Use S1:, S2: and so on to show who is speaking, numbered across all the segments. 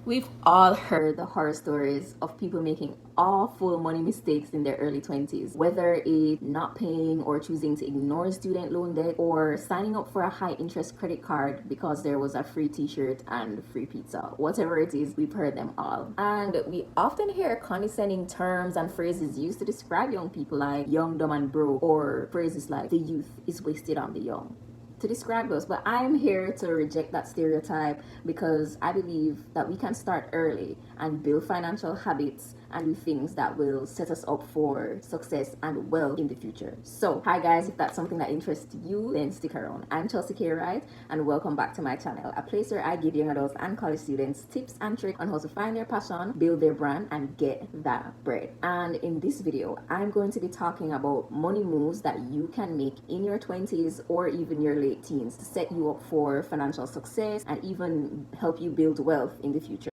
S1: We've all heard the horror stories of people making awful money mistakes in their early 20s, whether it's not paying or choosing to ignore student loan debt or signing up for a high interest credit card because there was a free t-shirt and free pizza. Whatever it is, we've heard them all. And we often hear condescending terms and phrases used to describe young people like young, dumb, and broke, or phrases like the youth is wasted on the young to describe us. But I'm here to reject that stereotype because I believe that we can start early and build financial habits and do things that will set us up for success and wealth in the future. So, hi guys, if that's something that interests you, then stick around. I'm Chelsea K. Wright, and welcome back to my channel, a place where I give young adults and college students tips and tricks on how to find their passion, build their brand, and get that bread. And in this video, I'm going to be talking about money moves that you can make in your 20s or even your late teens to set you up for financial success and even help you build wealth in the future.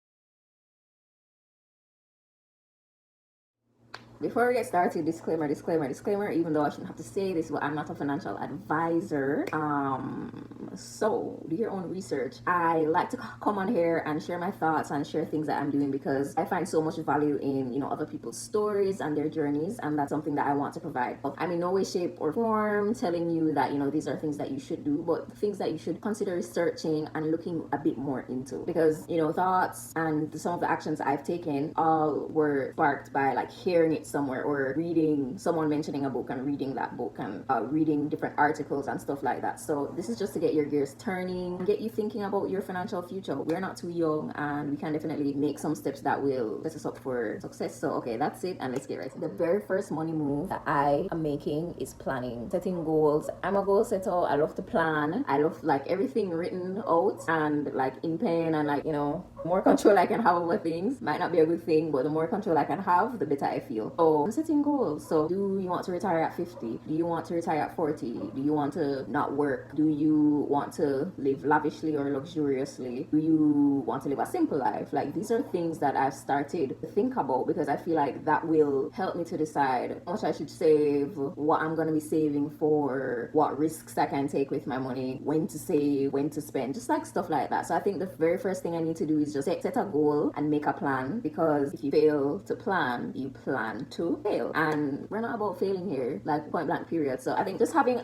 S1: Before we get started, disclaimer, even though I shouldn't have to say this, but I'm not a financial advisor. So do your own research. I like to come on here and share my thoughts and share things that I'm doing because I find so much value in, other people's stories and their journeys, and that's something that I want to provide. I'm in no way, shape, or form telling you that, these are things that you should do, but things that you should consider researching and looking a bit more into, because, thoughts and some of the actions I've taken all were sparked by like hearing it somewhere or reading someone mentioning a book and reading that book and reading different articles and stuff like that. So this is just to get your gears turning, get you thinking about your financial future. We're not too young and we can definitely make some steps that will set us up for success. So okay, that's it, and let's get right. The very first money move that I am making is planning, setting goals. I'm a goal setter. I love to plan. I love like everything written out and like in pen, and like, more control I can have over things. Might not be a good thing, but the more control I can have, the better I feel. So I'm setting goals. So do you want to retire at 50? Do you want to retire at 40? Do you want to not work? Do you want to live lavishly or luxuriously? Do you want to live a simple life? Like, these are things that I've started to think about because I feel like that will help me to decide how much I should save, what I'm going to be saving for, what risks I can take with my money, when to save, when to spend, just like stuff like that. So I think the very first thing I need to do is just set a goal and make a plan, because if you fail to plan, you plan to fail, and we're not about failing here, like point blank period. So I think just having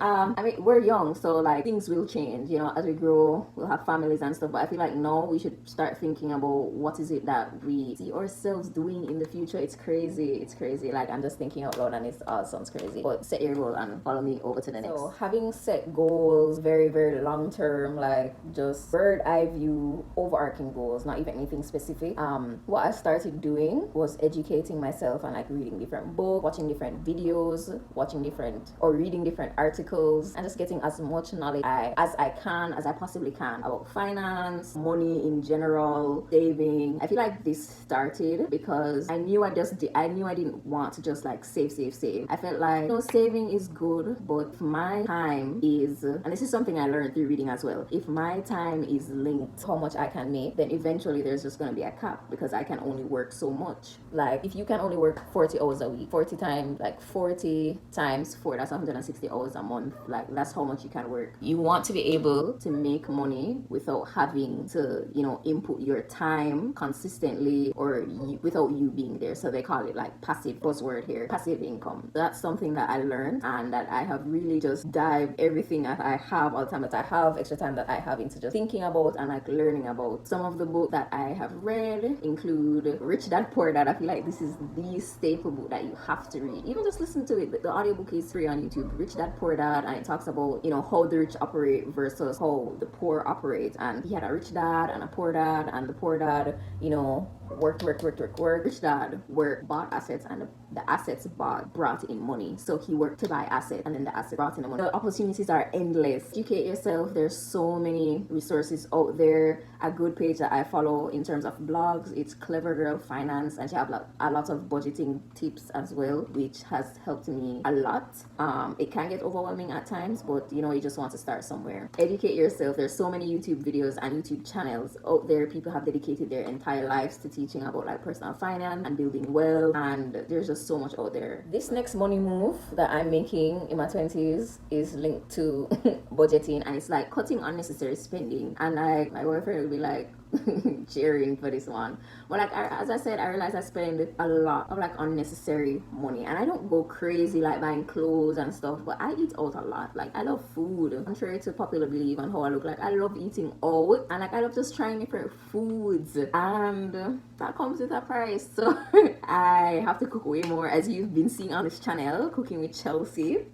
S1: we're young, so like things will change, as we grow, we'll have families and stuff, but I feel like now we should start thinking about what is it that we see ourselves doing in the future. It's crazy, like I'm just thinking out loud and it all sounds crazy, but set your goal and follow me over to the next. So having set goals, very very long term, like just bird eye view, overarching goals, not even anything specific. What I started doing was educating myself and like reading different books, watching different videos, reading different articles, and just getting as much knowledge as I possibly can about finance, money in general, saving. I feel like this started because I knew I didn't want to just like save. I felt like, saving is good, but if my time is, and this is something I learned through reading as well, if my time is linked to how much I can make, then eventually there's just going to be a cap, because I can only work so much. Like, if you can only work 40 hours a week, 40 times 4, that's 160 hours a month. Like, that's how much you can work. You want to be able to make money without having to, input your time consistently or without you being there. So they call it like passive, buzzword here, passive income. That's something that I learned and that I have really just dived everything that I have, all the time that I have, extra time that I have, into just thinking about and like learning about. Some of the books that I have read include Rich Dad Poor Dad. I feel like this is the staple book that you have to read. Even just listen to it. The audiobook is free on YouTube. Rich Dad Poor Dad, and it talks about, how the rich operate versus how the poor operate. And he had a rich dad and a poor dad, and the poor dad, worked. Rich dad bought assets, and the assets brought in money. So he worked to buy assets, and then the asset brought in the money. The opportunities are endless. Educate yourself. There's so many resources out there. A good page that I follow in terms of blogs, it's Clever Girl Finance, and she have a lot of budgeting tips as well, which has helped me a lot. It can get overwhelming at times, but you just want to start somewhere. Educate yourself. There's so many YouTube videos and YouTube channels out there. People have dedicated their entire lives to teaching about like personal finance and building wealth, and there's just so much out there. This next money move that I'm making in my 20s is linked to budgeting, and it's like cutting unnecessary spending. And like my boyfriend will be like, cheering for this one. But like as I said, I realize I spend a lot of like unnecessary money, and I don't go crazy like buying clothes and stuff, but I eat out a lot. Like I love food. Contrary to popular belief and how I look, like I love eating out, and like I love just trying different foods, and that comes with a price. So I have to cook way more, as you've been seeing on this channel, Cooking with Chelsea,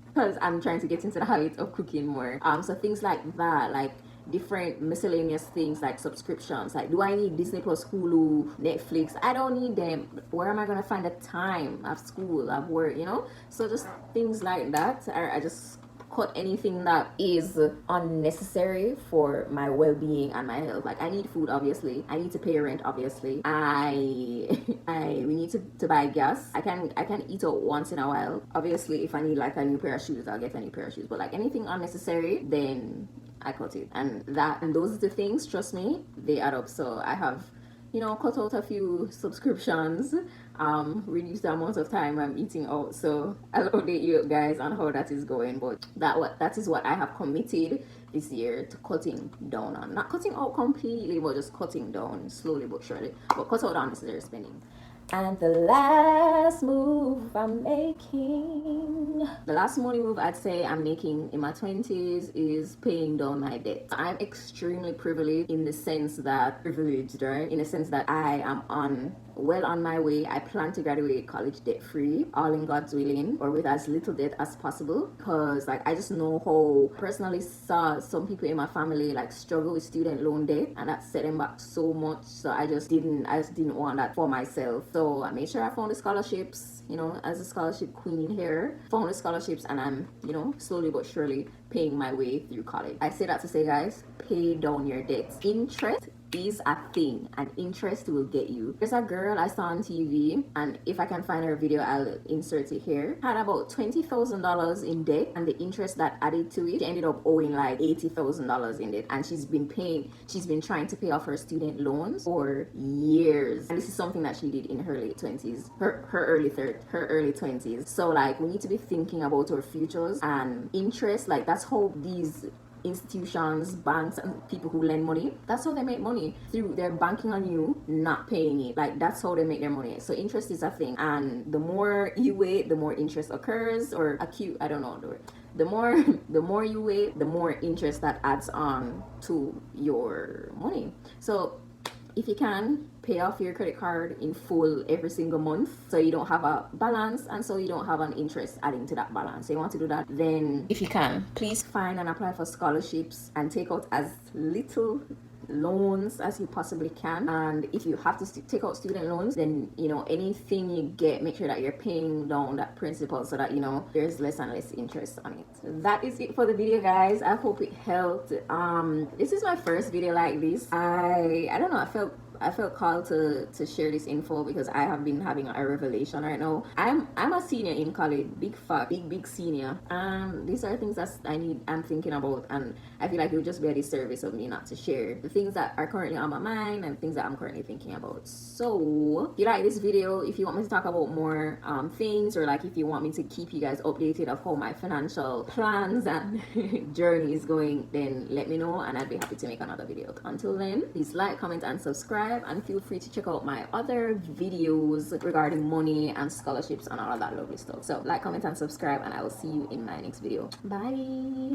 S1: because I'm trying to get into the habit of cooking more. So things like that, like different miscellaneous things like subscriptions. Like, do I need Disney Plus, Hulu, Netflix? I don't need them. Where am I gonna find the time? At school, at work, you know? So just things like that. I just cut anything that is unnecessary for my well-being and my health. Like I need food, obviously. I need to pay rent, obviously. We need to buy gas. I can eat out once in a while. Obviously, if I need like a new pair of shoes, I'll get a new pair of shoes. But like anything unnecessary, then I cut it. And those are the things, trust me, they add up. So I have, cut out a few subscriptions, reduce the amount of time I'm eating out. So I'll update you guys on how that is going. But that is what I have committed this year to cutting down on. Not cutting out completely, but just cutting down slowly but surely. But cut out unnecessary spending. And the last move I'm making, the last money move I'd say I'm making in my 20s is paying down my debt. I'm extremely privileged in the sense that, right? In the sense that I am well on my way. I plan to graduate college debt free, all in God's willing, or with as little debt as possible. Because like I just know how personally saw some people in my family like struggle with student loan debt, and that set them back so much. So I just didn't want that for myself. So I made sure I found the scholarships, as a scholarship queen here. Found the scholarships, and I'm, slowly but surely paying my way through college. I say that to say, guys, pay down your debts. Interest is a thing, and interest will get you. There's a girl I saw on TV, and if I can find her video, I'll insert it here. Had about $20,000 in debt, and the interest that added to it, she ended up owing like $80,000 in debt, and she's been trying to pay off her student loans for years. And this is something that she did in her late 20s, her early 20s. So like we need to be thinking about our futures, and interest, like that's how these institutions, banks, and people who lend money, that's how they make money, through they're banking on you not paying it. Like that's how they make their money. So interest is a thing, and the more you wait, the more interest occurs, or acute, I don't know the word. The more you wait, the more interest that adds on to your money. So if you can, pay off your credit card in full every single month, so you don't have a balance, and so you don't have an interest adding to that balance. So you want to do that, then if you can, please find and apply for scholarships and take out as little loans as you possibly can. And if you have to take out student loans, then anything you get, make sure that you're paying down that principal, so that there's less and less interest on it. That is it for the video, guys. I hope it helped. This is my first video like this. I don't know, I felt called to share this info because I have been having a revelation right now. I'm a senior in college, big senior, and these are things that I'm thinking about, and I feel like it would just be a disservice of me not to share the things that are currently on my mind and things that I'm currently thinking about. So if you like this video, if you want me to talk about more things, or like if you want me to keep you guys updated of how my financial plans and journey is going, then let me know, and I'd be happy to make another video. Until then, please like, comment, and subscribe, and feel free to check out my other videos regarding money and scholarships and all of that lovely stuff. So like, comment, and subscribe, and I will see you in my next video. Bye.